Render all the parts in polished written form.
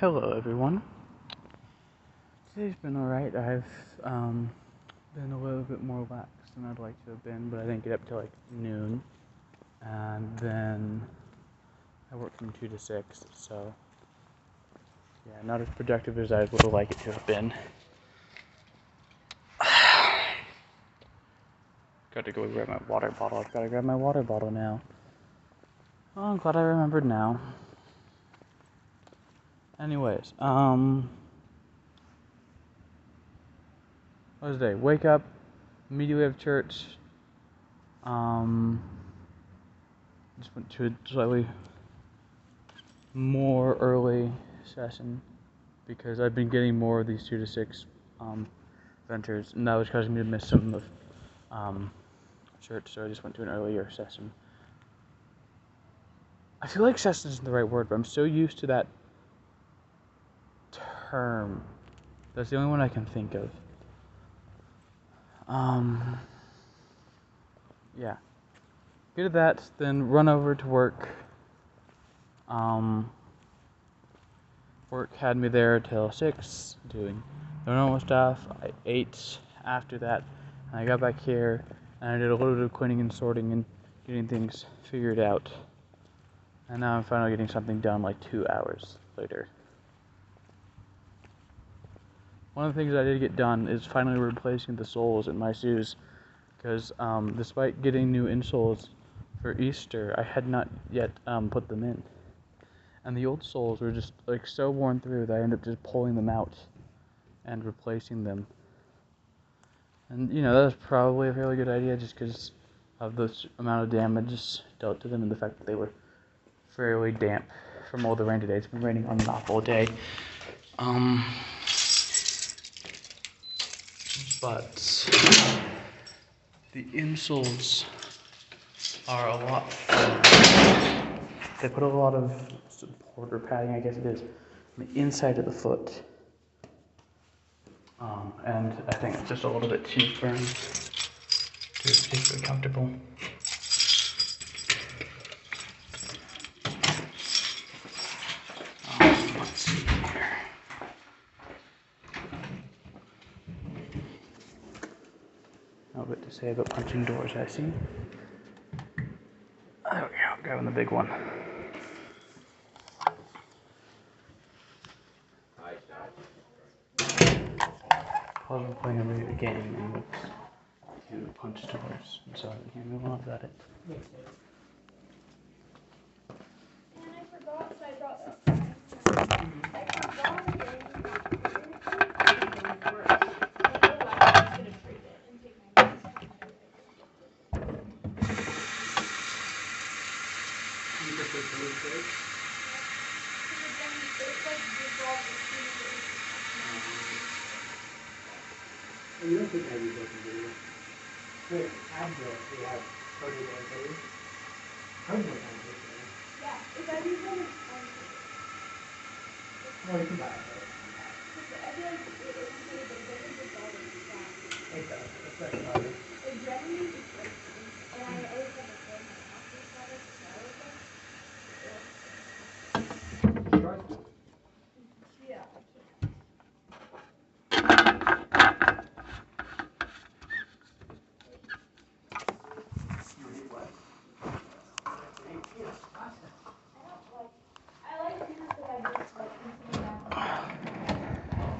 Hello everyone. Today's been alright. I've been a little bit more lax than I'd like to have been, but I didn't get up till like noon. And then I worked from 2 to 6, so yeah, not as productive as I would have liked it to have been. Got to go grab my water bottle. I've got to grab my water bottle now. Oh, I'm glad I remembered now. Anyways, what was the day? Wake up, immediately have church. Just went to a slightly more early session because I've been getting more of these 2 to 6 ventures, and that was causing me to miss some of church, so I just went to an earlier session. I feel like session isn't the right word, but I'm so used to that term. That's the only one I can think of. Yeah. Get to that, then run over to work. Work had me there till 6, doing the normal stuff. I ate after that, and I got back here, and I did a little bit of cleaning and sorting and getting things figured out. And now I'm finally getting something done like 2 hours later. One of the things I did get done is finally replacing the soles in my shoes, because despite getting new insoles for Easter, I had not yet put them in. And the old soles were just like so worn through that I ended up just pulling them out and replacing them. And you know, that was probably a fairly good idea just because of the amount of damage dealt to them and the fact that they were fairly damp from all the rain today. It's been raining on and off all day. But the insoles are a lot firmer. They put a lot of support or padding, I guess it is, on the inside of the foot. And I think it's just a little bit too firm to be particularly comfortable. Let's see here. A bit to say about punching doors, I see. There we go, grabbing the big one. Probably playing a game and looks to punch doors, so I can hear me a lot about it. And I forgot, so I brought this. I forgot it. You don't think heavy doesn't do it. Wait, Advil, we have cardio and heavy. Cardio and heavy. Yeah, if I do one, Well, you can buy it. I feel like it is good, but it doesn't just always stop. It does, especially on it. It generally is like, and I always have a phone in my house with water, so I was like, yeah, I can't.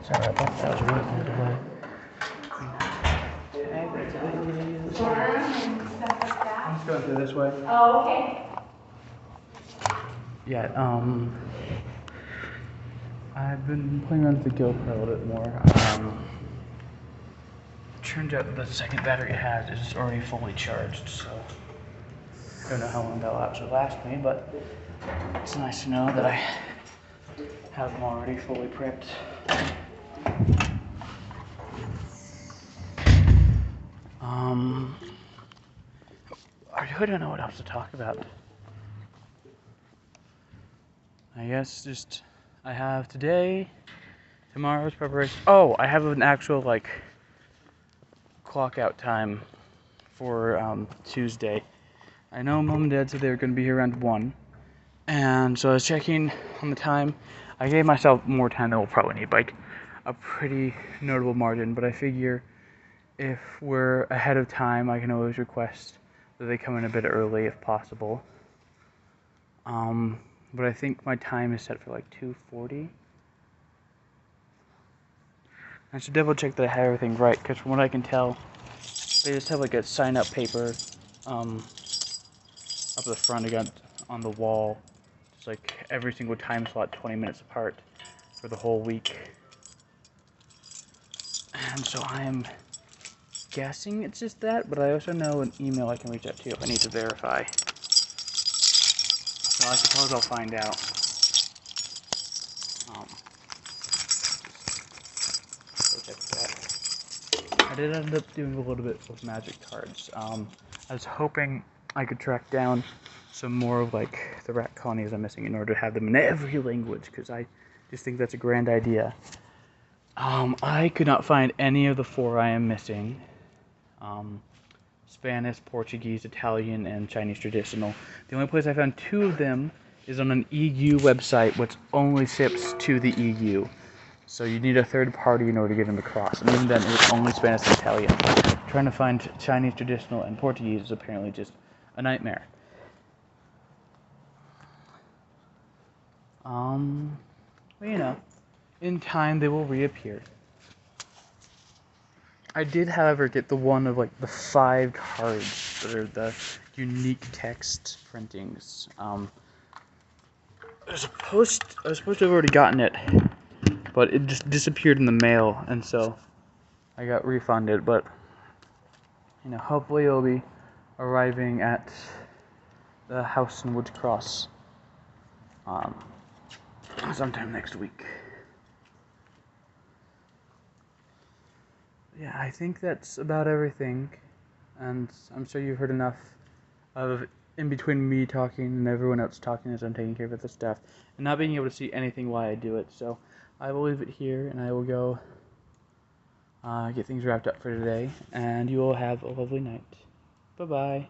Sorry, I thought that was really far away. I'm just going through this way. Oh, okay. Yeah, I've been playing around with the GoPro a little bit more. Turns out that the second battery it has is already fully charged, so I don't know how long that'll actually last me, but it's nice to know that I have them already fully prepped. I really don't know what else to talk about. I guess just, I have today, tomorrow's preparation. Oh, I have an actual, like, clock out time for Tuesday. I know Mom and Dad said they were going to be here around 1. And so I was checking on the time. I gave myself more time than we'll probably need, like a pretty notable margin, but I figure if we're ahead of time, I can always request that they come in a bit early if possible. But I think my time is set for like 2:40. I should double check that I have everything right, because from what I can tell, they just have like a sign-up paper up the front again on the wall. It's like every single time slot 20 minutes apart for the whole week. And so I am guessing it's just that, but I also know an email I can reach out to if I need to verify. So I suppose I'll find out. Go check that. I did end up doing a little bit with magic cards. I was hoping I could track down some more of like the rat colonies I'm missing in order to have them in every language, because I just think that's a grand idea. I could not find any of the 4 I am missing. Spanish, Portuguese, Italian, and Chinese traditional. The only place I found 2 of them is on an EU website, which only ships to the EU. So you need a third party in order to get them across. And even then, it's only Spanish and Italian. Trying to find Chinese traditional and Portuguese is apparently just a nightmare. Well, you know, in time they will reappear. I did, however, get the one of like the 5 cards that are the unique text printings. I was supposed to have already gotten it, but it just disappeared in the mail, and so I got refunded. But you know, hopefully it'll be arriving at the house in Woods Cross sometime next week. Yeah, I think that's about everything, and I'm sure you've heard enough of in between me talking and everyone else talking as I'm taking care of the stuff, and not being able to see anything while I do it. So I will leave it here, and I will go get things wrapped up for today, and you all have a lovely night. Bye-bye.